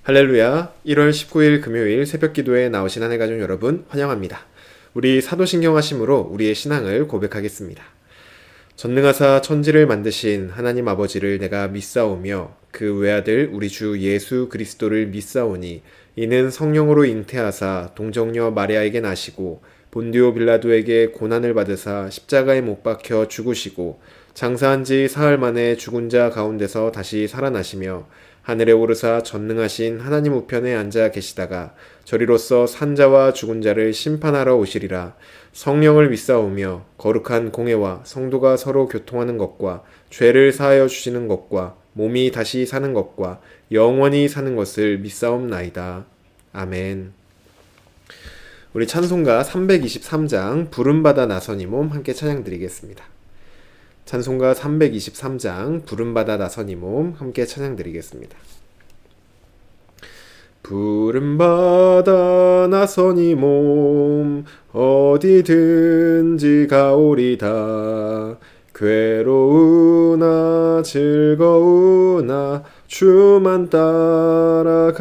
할렐루야. 1월 19일 금요일 새벽 기도에 나오신 하늘 가족 여러분 환영합니다. 우리 사도신경 하심으로 우리의 신앙을 고백하겠습니다. 전능하사 천지를 만드신 하나님 아버지를 내가 믿사오며 그 외아들 우리 주 예수 그리스도를 믿사오니 이는 성령으로 잉태하사 동정녀 마리아에게 나시고 본디오 빌라도에게 고난을 받으사 십자가에 못 박혀 죽으시고 장사한 지 사흘 만에 죽은 자 가운데서 다시 살아나시며 하늘에 오르사 전능하신 하나님 우편에 앉아 계시다가 저리로서 산자와 죽은 자를 심판하러 오시리라. 성령을 믿사오며 거룩한 공회와 성도가 서로 교통하는 것과 죄를 사하여 주시는 것과 몸이 다시 사는 것과 영원히 사는 것을 믿사옵나이다. 아멘. 우리 찬송가 323장 부름받아 나서니 몸 함께 찬양 드리겠습니다. 찬송가 323장 부름받아 나서니 몸 함께 찬양 드리겠습니다. 부름받아 나서니 몸 어디든지 가오리다. 괴로우나 즐거우나 주만 따라가오리니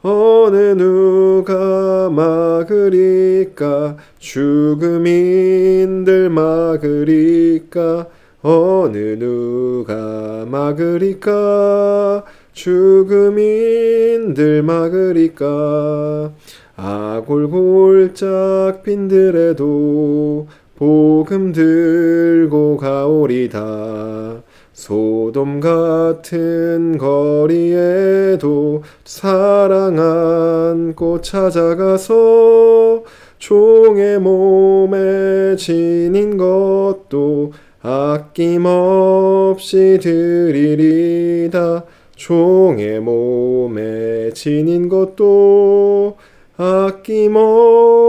어느 누가 막으리까. 죽음인들 막으리까. 어느 누가 막으리까. 죽음인들 막으리까. 아골골짝 빈들에도 복음 들고 가오리다. 소돔 같은 거리에도 사랑 안고 찾아가서 종의 몸에 지닌 것도 아낌없이 드리리다. 종의 몸에 지닌 것도 아낌없이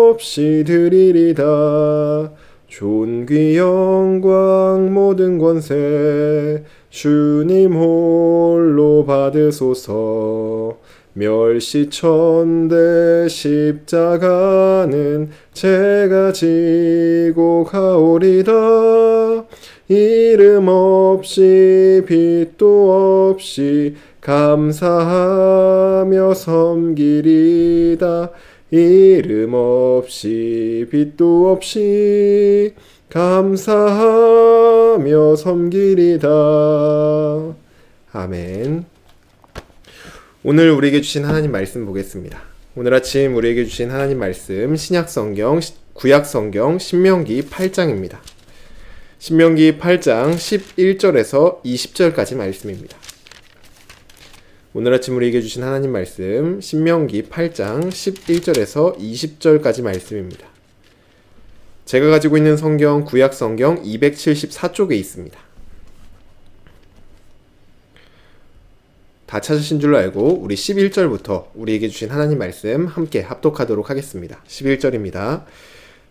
드리리다. 존귀 영광 모든 권세 주님 홀로 받으소서. 멸시천대 십자가는 제가 지고 가오리다. 이름 없이 빛도 없이 감사하며 섬기리다. 이름 없이 빛도 없이 감사하며 섬기리다. 아멘. 오늘 우리에게 주신 하나님 말씀 보겠습니다. 오늘 아침 우리에게 주신 하나님 말씀 신약성경, 구약성경 신명기 8장입니다. 신명기 8장 11절에서 20절까지 말씀입니다. 오늘 아침 우리에게 주신 하나님 말씀 신명기 8장 11절에서 20절까지 말씀입니다. 제가 가지고 있는 성경 구약성경 274쪽에 있습니다. 다 찾으신 줄로 알고 우리 11절부터 우리에게 주신 하나님 말씀 함께 합독하도록 하겠습니다. 11절입니다.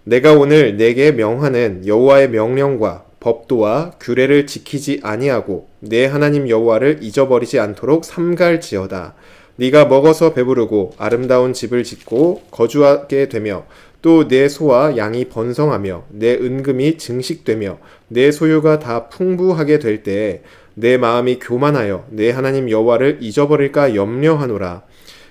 내가 오늘 내게 명하는 여호와의 명령과 법도와 규례를 지키지 아니하고 내 하나님 여호와를 잊어버리지 않도록 삼갈지어다. 네가 먹어서 배부르고 아름다운 집을 짓고 거주하게 되며 또 내 소와 양이 번성하며 내 은금이 증식되며 내 소유가 다 풍부하게 될 때에 내 마음이 교만하여 내 하나님 여호와를 잊어버릴까 염려하노라.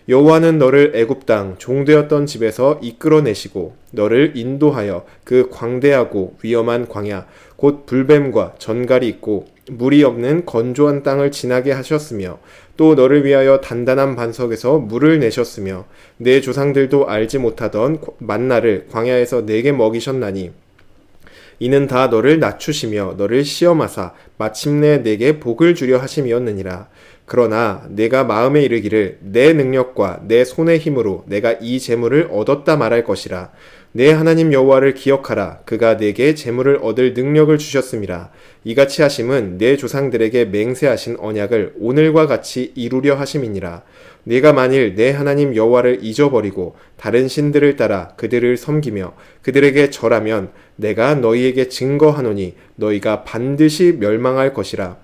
여호와는 너를 애굽 땅 종되었던 집에서 이끌어내시고 너를 인도하여 그 광대하고 위험한 광야 곧 불뱀과 전갈이 있고 물이 없는 건조한 땅을 지나게 하셨으며 또 너를 위하여 단단한 반석에서 물을 내셨으며 내 조상들도 알지 못하던 만나를 광야에서 내게 먹이셨나니 이는 다 너를 낮추시며 너를 시험하사 마침내 내게 복을 주려 하심이었느니라. 그러나 내가 마음에 이르기를 내 능력과 내 손의 힘으로 내가 이 재물을 얻었다 말할 것이라. 내 하나님 여호와를 기억하라. 그가 내게 재물을 얻을 능력을 주셨음이라. 이같이 하심은 내 조상들에게 맹세하신 언약을 오늘과 같이 이루려 하심이니라. 네가 만일 내 하나님 여호와를 잊어버리고 다른 신들을 따라 그들을 섬기며 그들에게 절하면 내가 너희에게 증거하노니 너희가 반드시 멸망할 것이라.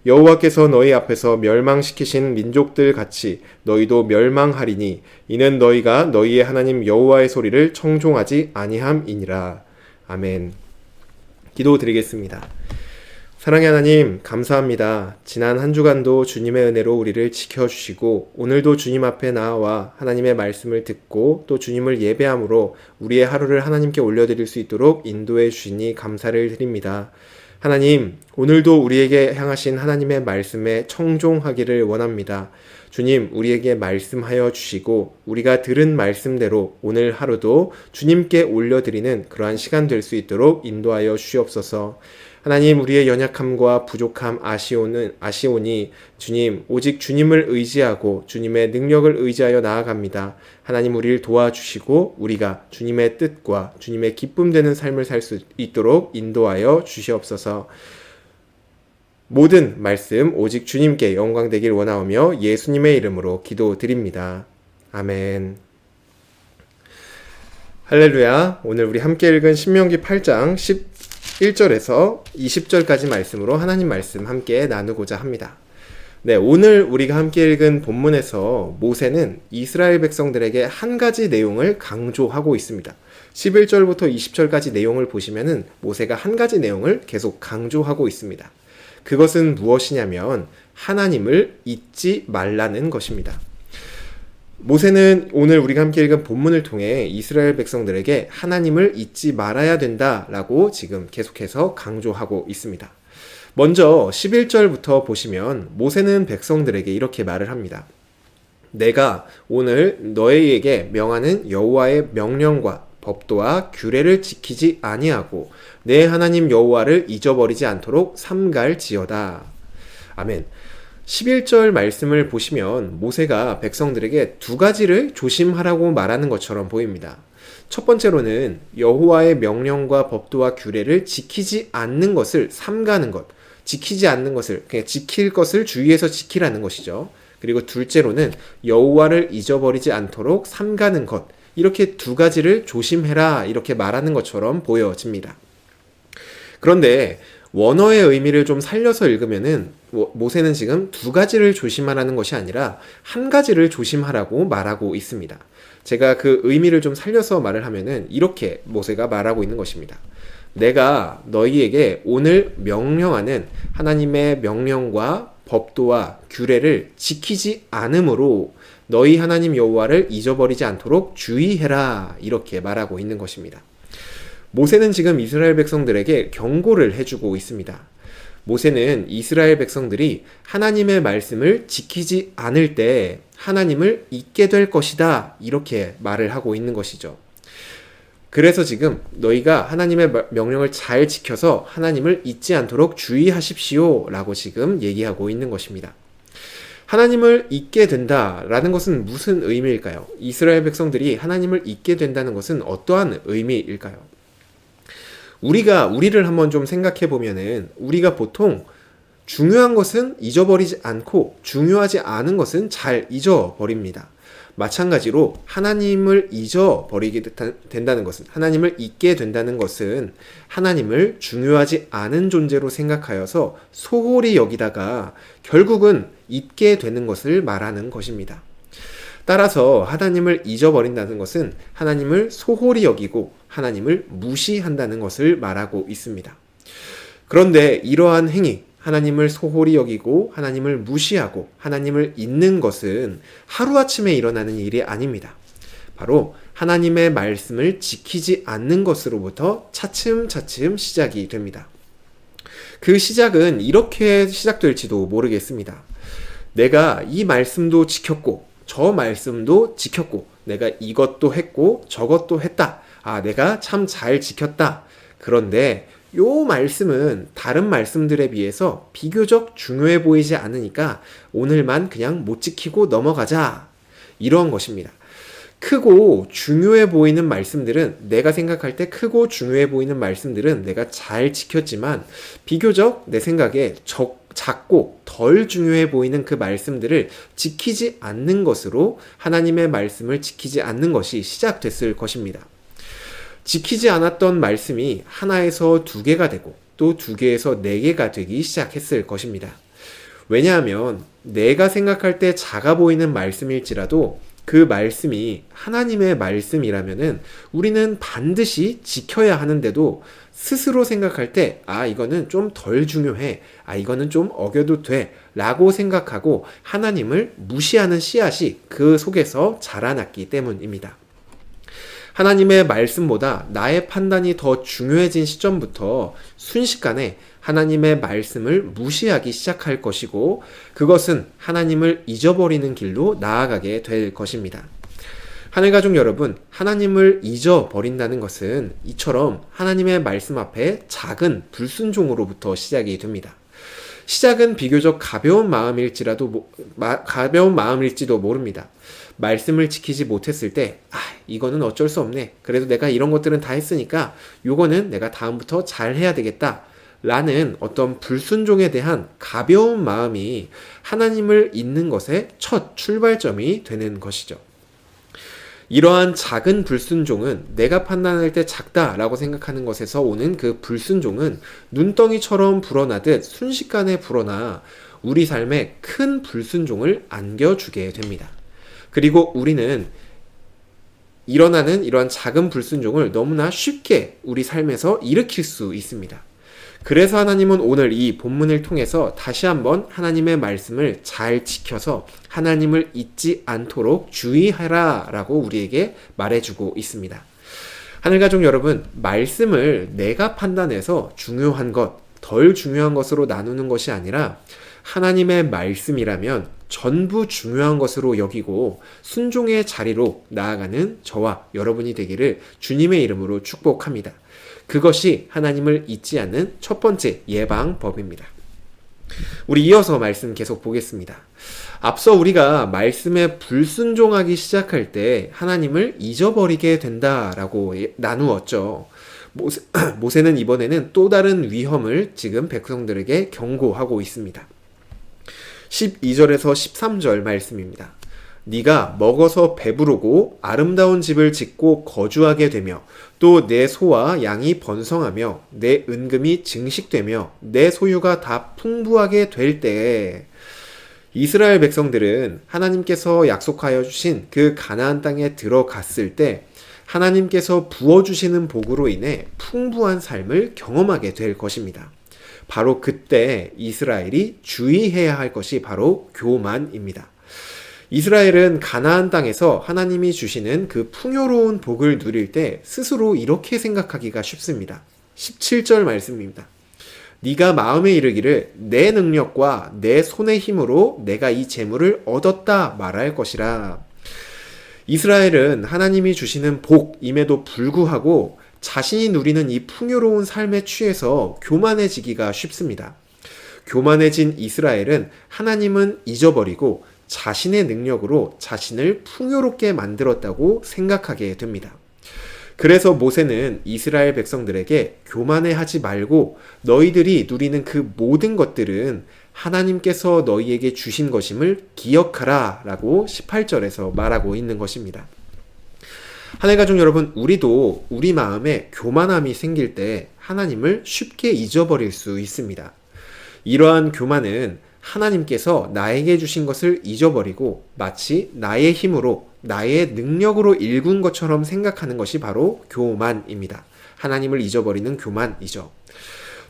여호와께서 너희 앞에서 멸망시키신 민족들 같이 너희도 멸망하리니 이는 너희가 너희의 하나님 여호와의 소리를 청종하지 아니함이니라. 아멘. 기도드리겠습니다. 사랑의 하나님, 감사합니다. 지난 한 주간도 주님의 은혜로 우리를 지켜주시고 오늘도 주님 앞에 나와 하나님의 말씀을 듣고 또 주님을 예배함으로 우리의 하루를 하나님께 올려드릴 수 있도록 인도해 주시니 감사를 드립니다. 하나님, 오늘도 우리에게 향하신 하나님의 말씀에 청종하기를 원합니다. 주님, 우리에게 말씀하여 주시고 우리가 들은 말씀대로 오늘 하루도 주님께 올려드리는 그러한 시간 될 수 있도록 인도하여 주시옵소서. 하나님, 우리의 연약함과 부족함 아시오니 주님, 오직 주님을 의지하고 주님의 능력을 의지하여 나아갑니다. 하나님, 우리를 도와주시고 우리가 주님의 뜻과 주님의 기쁨 되는 삶을 살 수 있도록 인도하여 주시옵소서. 모든 말씀 오직 주님께 영광 되길 원하오며 예수님의 이름으로 기도드립니다. 아멘. 할렐루야. 오늘 우리 함께 읽은 신명기 8장 11절에서 20절까지 말씀으로 하나님 말씀 함께 나누고자 합니다. 네, 오늘 우리가 함께 읽은 본문에서 모세는 이스라엘 백성들에게 한 가지 내용을 강조하고 있습니다. 11절부터 20절까지 내용을 보시면은 모세가 한 가지 내용을 계속 강조하고 있습니다. 그것은 무엇이냐면 하나님을 잊지 말라는 것입니다. 모세는 오늘 우리가 함께 읽은 본문을 통해 이스라엘 백성들에게 하나님을 잊지 말아야 된다라고 지금 계속해서 강조하고 있습니다. 먼저 11절부터 보시면 모세는 백성들에게 이렇게 말을 합니다. 내가 오늘 너희에게 명하는 여호와의 명령과 법도와 규례를 지키지 아니하고 내 하나님 여호와를 잊어버리지 않도록 삼갈지어다. 아멘. 11절 말씀을 보시면 모세가 백성들에게 두 가지를 조심하라고 말하는 것처럼 보입니다. 첫 번째로는 여호와의 명령과 법도와 규례를 지키지 않는 것을 삼가는 것, 지키지 않는 것을 그냥 지킬 것을 주의해서 지키라는 것이죠. 그리고 둘째로는 여호와를 잊어버리지 않도록 삼가는 것, 이렇게 두 가지를 조심해라 이렇게 말하는 것처럼 보여집니다. 그런데 원어의 의미를 좀 살려서 읽으면은 모세는 지금 두 가지를 조심하라는 것이 아니라 한 가지를 조심하라고 말하고 있습니다. 제가 그 의미를 좀 살려서 말을 하면은 이렇게 모세가 말하고 있는 것입니다. 내가 너희에게 오늘 명령하는 하나님의 명령과 법도와 규례를 지키지 않으므로 너희 하나님 여호와를 잊어버리지 않도록 주의해라 이렇게 말하고 있는 것입니다. 모세는 지금 이스라엘 백성들에게 경고를 해주고 있습니다. 모세는 이스라엘 백성들이 하나님의 말씀을 지키지 않을 때 하나님을 잊게 될 것이다 이렇게 말을 하고 있는 것이죠. 그래서 지금 너희가 하나님의 명령을 잘 지켜서 하나님을 잊지 않도록 주의하십시오 라고 지금 얘기하고 있는 것입니다. 하나님을 잊게 된다라는 것은 무슨 의미일까요? 이스라엘 백성들이 하나님을 잊게 된다는 것은 어떠한 의미일까요? 우리를 한번 좀 생각해 보면은 우리가 보통 중요한 것은 잊어버리지 않고 중요하지 않은 것은 잘 잊어버립니다. 마찬가지로 하나님을 잊어버리게 된다는 것은, 하나님을 잊게 된다는 것은 하나님을 중요하지 않은 존재로 생각하여서 소홀히 여기다가 결국은 잊게 되는 것을 말하는 것입니다. 따라서 하나님을 잊어버린다는 것은 하나님을 소홀히 여기고 하나님을 무시한다는 것을 말하고 있습니다. 그런데 이러한 행위, 하나님을 소홀히 여기고 하나님을 무시하고 하나님을 잊는 것은 하루아침에 일어나는 일이 아닙니다. 바로 하나님의 말씀을 지키지 않는 것으로부터 차츰차츰 시작이 됩니다. 그 시작은 이렇게 시작될지도 모르겠습니다. 내가 이 말씀도 지켰고 저 말씀도 지켰고 내가 이것도 했고 저것도 했다. 내가 참 잘 지켰다. 그런데 요 말씀은 다른 말씀들에 비해서 비교적 중요해 보이지 않으니까 오늘만 그냥 못 지키고 넘어가자. 이런 것입니다. 크고 중요해 보이는 말씀들은, 내가 생각할 때 크고 중요해 보이는 말씀들은 내가 잘 지켰지만 비교적 내 생각에 작고 덜 중요해 보이는 그 말씀들을 지키지 않는 것으로 하나님의 말씀을 지키지 않는 것이 시작됐을 것입니다. 지키지 않았던 말씀이 하나에서 두 개가 되고 또 두 개에서 네 개가 되기 시작했을 것입니다. 왜냐하면 내가 생각할 때 작아 보이는 말씀일지라도 그 말씀이 하나님의 말씀이라면은 우리는 반드시 지켜야 하는데도 스스로 생각할 때, 이거는 좀 덜 중요해. 이거는 좀 어겨도 돼. 라고 생각하고 하나님을 무시하는 씨앗이 그 속에서 자라났기 때문입니다. 하나님의 말씀보다 나의 판단이 더 중요해진 시점부터 순식간에 하나님의 말씀을 무시하기 시작할 것이고, 그것은 하나님을 잊어버리는 길로 나아가게 될 것입니다. 하늘가족 여러분, 하나님을 잊어버린다는 것은 이처럼 하나님의 말씀 앞에 작은 불순종으로부터 시작이 됩니다. 시작은 비교적 가벼운 마음일지도 모릅니다. 말씀을 지키지 못했을 때, 이거는 어쩔 수 없네. 그래도 내가 이런 것들은 다 했으니까 요거는 내가 다음부터 잘 해야 되겠다. 라는 어떤 불순종에 대한 가벼운 마음이 하나님을 잊는 것의 첫 출발점이 되는 것이죠. 이러한 작은 불순종은 내가 판단할 때 작다라고 생각하는 것에서 오는 그 불순종은 눈덩이처럼 불어나듯 순식간에 불어나 우리 삶에 큰 불순종을 안겨주게 됩니다. 그리고 우리는 일어나는 이러한 작은 불순종을 너무나 쉽게 우리 삶에서 일으킬 수 있습니다. 그래서 하나님은 오늘 이 본문을 통해서 다시 한번 하나님의 말씀을 잘 지켜서 하나님을 잊지 않도록 주의하라 라고 우리에게 말해주고 있습니다. 하늘가족 여러분, 말씀을 내가 판단해서 중요한 것, 덜 중요한 것으로 나누는 것이 아니라 하나님의 말씀이라면 전부 중요한 것으로 여기고 순종의 자리로 나아가는 저와 여러분이 되기를 주님의 이름으로 축복합니다. 그것이 하나님을 잊지 않는 첫 번째 예방법입니다. 우리 이어서 말씀 계속 보겠습니다. 앞서 우리가 말씀에 불순종하기 시작할 때 하나님을 잊어버리게 된다라고 나누었죠. 모세는 이번에는 또 다른 위험을 지금 백성들에게 경고하고 있습니다. 12절에서 13절 말씀입니다. 네가 먹어서 배부르고 아름다운 집을 짓고 거주하게 되며 또 내 소와 양이 번성하며 내 은금이 증식되며 내 소유가 다 풍부하게 될 때에 이스라엘 백성들은 하나님께서 약속하여 주신 그 가나안 땅에 들어갔을 때 하나님께서 부어주시는 복으로 인해 풍부한 삶을 경험하게 될 것입니다. 바로 그때 이스라엘이 주의해야 할 것이 바로 교만입니다. 이스라엘은 가나안 땅에서 하나님이 주시는 그 풍요로운 복을 누릴 때 스스로 이렇게 생각하기가 쉽습니다. 17절 말씀입니다. 네가 마음에 이르기를 내 능력과 내 손의 힘으로 내가 이 재물을 얻었다 말할 것이라. 이스라엘은 하나님이 주시는 복임에도 불구하고 자신이 누리는 이 풍요로운 삶에 취해서 교만해지기가 쉽습니다. 교만해진 이스라엘은 하나님은 잊어버리고 자신의 능력으로 자신을 풍요롭게 만들었다고 생각하게 됩니다. 그래서 모세는 이스라엘 백성들에게 교만해하지 말고 너희들이 누리는 그 모든 것들은 하나님께서 너희에게 주신 것임을 기억하라 라고 18절에서 말하고 있는 것입니다. 하늘가족 여러분, 우리도 우리 마음에 교만함이 생길 때 하나님을 쉽게 잊어버릴 수 있습니다. 이러한 교만은 하나님께서 나에게 주신 것을 잊어버리고 마치 나의 힘으로 나의 능력으로 일군 것처럼 생각하는 것이 바로 교만입니다. 하나님을 잊어버리는 교만이죠.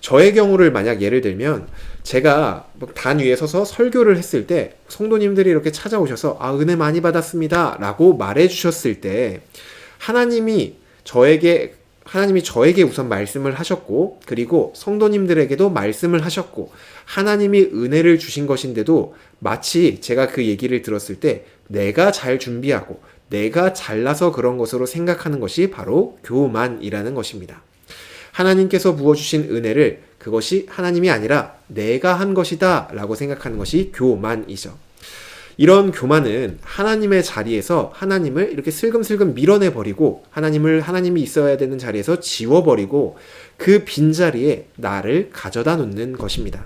저의 경우를 만약 예를 들면 제가 단 위에 서서 설교를 했을 때 성도님들이 이렇게 찾아오셔서 은혜 많이 받았습니다 라고 말해 주셨을 때 하나님이 저에게 우선 말씀을 하셨고 그리고 성도님들에게도 말씀을 하셨고 하나님이 은혜를 주신 것인데도 마치 제가 그 얘기를 들었을 때 내가 잘 준비하고 내가 잘나서 그런 것으로 생각하는 것이 바로 교만이라는 것입니다. 하나님께서 부어주신 은혜를 그것이 하나님이 아니라 내가 한 것이다 라고 생각하는 것이 교만이죠. 이런 교만은 하나님의 자리에서 하나님을 이렇게 슬금슬금 밀어내버리고 하나님이 있어야 되는 자리에서 지워버리고 그 빈자리에 나를 가져다 놓는 것입니다.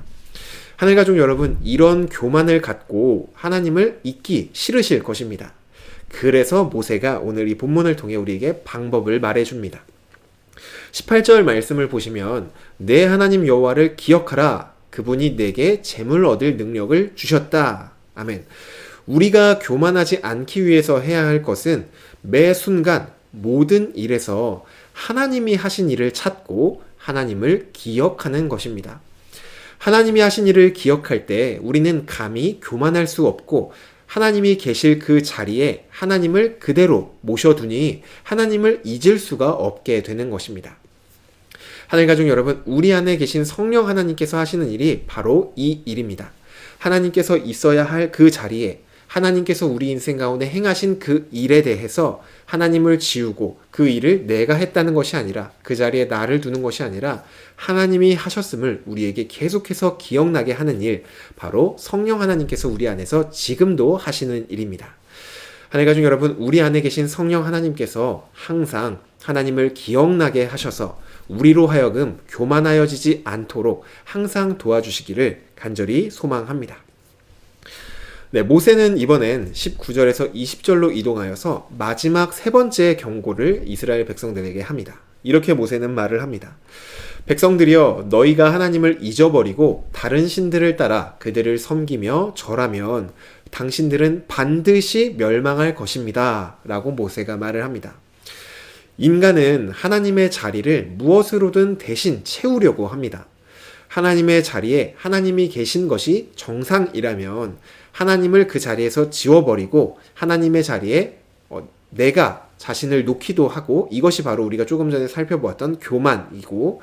하늘가족 여러분, 이런 교만을 갖고 하나님을 잊기 싫으실 것입니다. 그래서 모세가 오늘 이 본문을 통해 우리에게 방법을 말해줍니다. 18절 말씀을 보시면 내 하나님 여호와를 기억하라. 그분이 내게 재물 얻을 능력을 주셨다. 아멘. 우리가 교만하지 않기 위해서 해야 할 것은 매 순간 모든 일에서 하나님이 하신 일을 찾고 하나님을 기억하는 것입니다. 하나님이 하신 일을 기억할 때 우리는 감히 교만할 수 없고 하나님이 계실 그 자리에 하나님을 그대로 모셔두니 하나님을 잊을 수가 없게 되는 것입니다. 하늘가족 여러분, 우리 안에 계신 성령 하나님께서 하시는 일이 바로 이 일입니다. 하나님께서 있어야 할 그 자리에 하나님께서 우리 인생 가운데 행하신 그 일에 대해서 하나님을 지우고 그 일을 내가 했다는 것이 아니라 그 자리에 나를 두는 것이 아니라 하나님이 하셨음을 우리에게 계속해서 기억나게 하는 일, 바로 성령 하나님께서 우리 안에서 지금도 하시는 일입니다. 하늘가족 여러분, 우리 안에 계신 성령 하나님께서 항상 하나님을 기억나게 하셔서 우리로 하여금 교만하여지지 않도록 항상 도와주시기를 간절히 소망합니다. 네, 모세는 이번엔 19절에서 20절로 이동하여서 마지막 세 번째 경고를 이스라엘 백성들에게 합니다. 이렇게 모세는 말을 합니다. 백성들이여, 너희가 하나님을 잊어버리고 다른 신들을 따라 그들을 섬기며 절하면 당신들은 반드시 멸망할 것입니다. 라고 모세가 말을 합니다. 인간은 하나님의 자리를 무엇으로든 대신 채우려고 합니다. 하나님의 자리에 하나님이 계신 것이 정상이라면 하나님을 그 자리에서 지워버리고 하나님의 자리에 내가 자신을 놓기도 하고, 이것이 바로 우리가 조금 전에 살펴보았던 교만이고,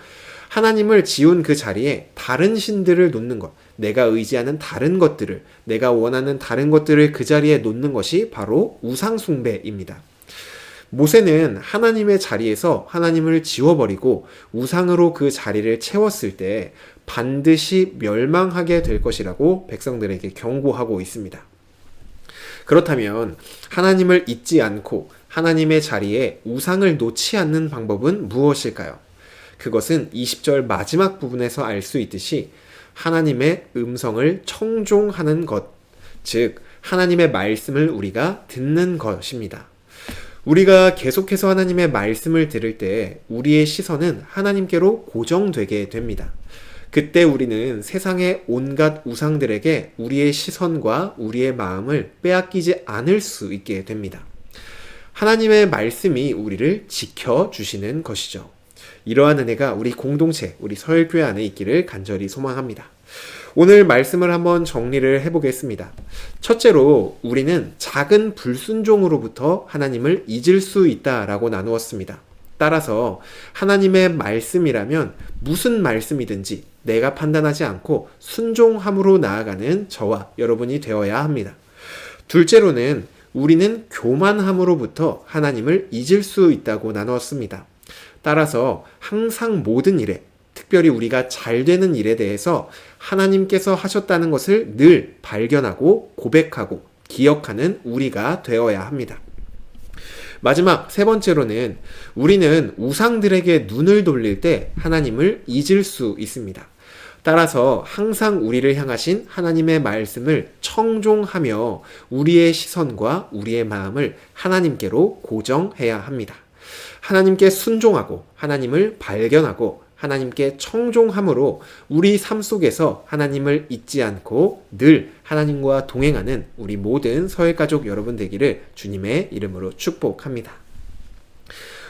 하나님을 지운 그 자리에 다른 신들을 놓는 것, 내가 의지하는 다른 것들을, 내가 원하는 다른 것들을 그 자리에 놓는 것이 바로 우상숭배입니다. 모세는 하나님의 자리에서 하나님을 지워버리고 우상으로 그 자리를 채웠을 때 반드시 멸망하게 될 것이라고 백성들에게 경고하고 있습니다. 그렇다면 하나님을 잊지 않고 하나님의 자리에 우상을 놓지 않는 방법은 무엇일까요? 그것은 20절 마지막 부분에서 알 수 있듯이 하나님의 음성을 청종하는 것, 즉 하나님의 말씀을 우리가 듣는 것입니다. 우리가 계속해서 하나님의 말씀을 들을 때 우리의 시선은 하나님께로 고정되게 됩니다. 그때 우리는 세상의 온갖 우상들에게 우리의 시선과 우리의 마음을 빼앗기지 않을 수 있게 됩니다. 하나님의 말씀이 우리를 지켜주시는 것이죠. 이러한 은혜가 우리 공동체, 우리 서일교회 안에 있기를 간절히 소망합니다. 오늘 말씀을 한번 정리를 해보겠습니다. 첫째로 우리는 작은 불순종으로부터 하나님을 잊을 수 있다라고 나누었습니다. 따라서 하나님의 말씀이라면 무슨 말씀이든지 내가 판단하지 않고 순종함으로 나아가는 저와 여러분이 되어야 합니다. 둘째로는 우리는 교만함으로부터 하나님을 잊을 수 있다고 나누었습니다. 따라서 항상 모든 일에, 특별히 우리가 잘 되는 일에 대해서 하나님께서 하셨다는 것을 늘 발견하고 고백하고 기억하는 우리가 되어야 합니다. 마지막 세 번째로는 우리는 우상들에게 눈을 돌릴 때 하나님을 잊을 수 있습니다. 따라서 항상 우리를 향하신 하나님의 말씀을 청종하며 우리의 시선과 우리의 마음을 하나님께로 고정해야 합니다. 하나님께 순종하고 하나님을 발견하고 하나님께 청종함으로 우리 삶 속에서 하나님을 잊지 않고 늘 하나님과 동행하는 우리 모든 서일가족 여러분 되기를 주님의 이름으로 축복합니다.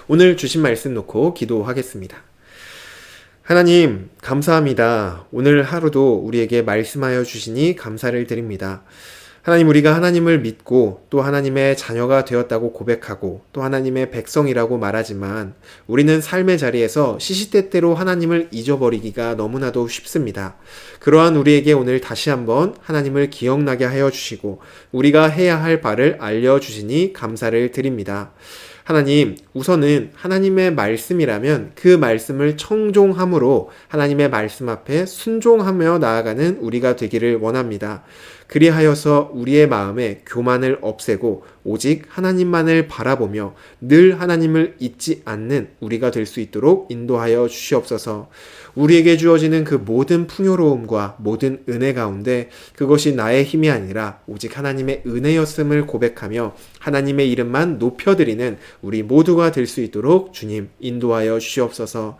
오늘 주신 말씀 놓고 기도하겠습니다. 하나님, 감사합니다. 오늘 하루도 우리에게 말씀하여 주시니 감사를 드립니다. 하나님, 우리가 하나님을 믿고 또 하나님의 자녀가 되었다고 고백하고 또 하나님의 백성이라고 말하지만 우리는 삶의 자리에서 시시때때로 하나님을 잊어버리기가 너무나도 쉽습니다. 그러한 우리에게 오늘 다시 한번 하나님을 기억나게 하여 주시고 우리가 해야 할 바를 알려주시니 감사를 드립니다. 하나님, 우선은 하나님의 말씀이라면 그 말씀을 청종함으로 하나님의 말씀 앞에 순종하며 나아가는 우리가 되기를 원합니다. 그리하여서 우리의 마음에 교만을 없애고 오직 하나님만을 바라보며 늘 하나님을 잊지 않는 우리가 될 수 있도록 인도하여 주시옵소서. 우리에게 주어지는 그 모든 풍요로움과 모든 은혜 가운데 그것이 나의 힘이 아니라 오직 하나님의 은혜였음을 고백하며 하나님의 이름만 높여드리는 우리 모두가 될 수 있도록 주님 인도하여 주시옵소서.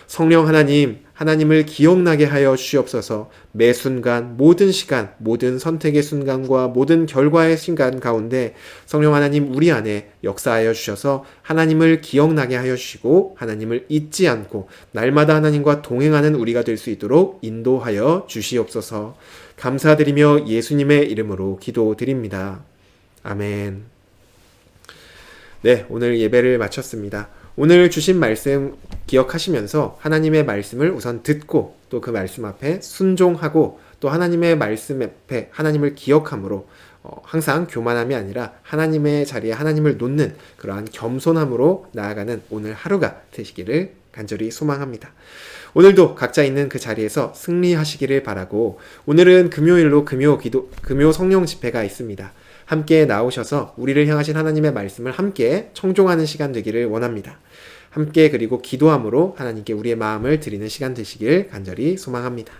성령 하나님, 하나님을 기억나게 하여 주시옵소서. 매 순간, 모든 시간, 모든 선택의 순간과 모든 결과의 순간 가운데 성령 하나님 우리 안에 역사하여 주셔서 하나님을 기억나게 하여 주시고 하나님을 잊지 않고 날마다 하나님과 동행하는 우리가 될 수 있도록 인도하여 주시옵소서. 감사드리며 예수님의 이름으로 기도드립니다. 아멘. 네, 오늘 예배를 마쳤습니다. 오늘 주신 말씀 기억하시면서 하나님의 말씀을 우선 듣고 또 그 말씀 앞에 순종하고 또 하나님의 말씀 앞에 하나님을 기억함으로 항상 교만함이 아니라 하나님의 자리에 하나님을 놓는 그러한 겸손함으로 나아가는 오늘 하루가 되시기를 간절히 소망합니다. 오늘도 각자 있는 그 자리에서 승리하시기를 바라고, 오늘은 금요일로 금요 성령 집회가 있습니다. 함께 나오셔서 우리를 향하신 하나님의 말씀을 함께 청종하는 시간 되기를 원합니다. 함께 그리고 기도함으로 하나님께 우리의 마음을 드리는 시간 되시길 간절히 소망합니다.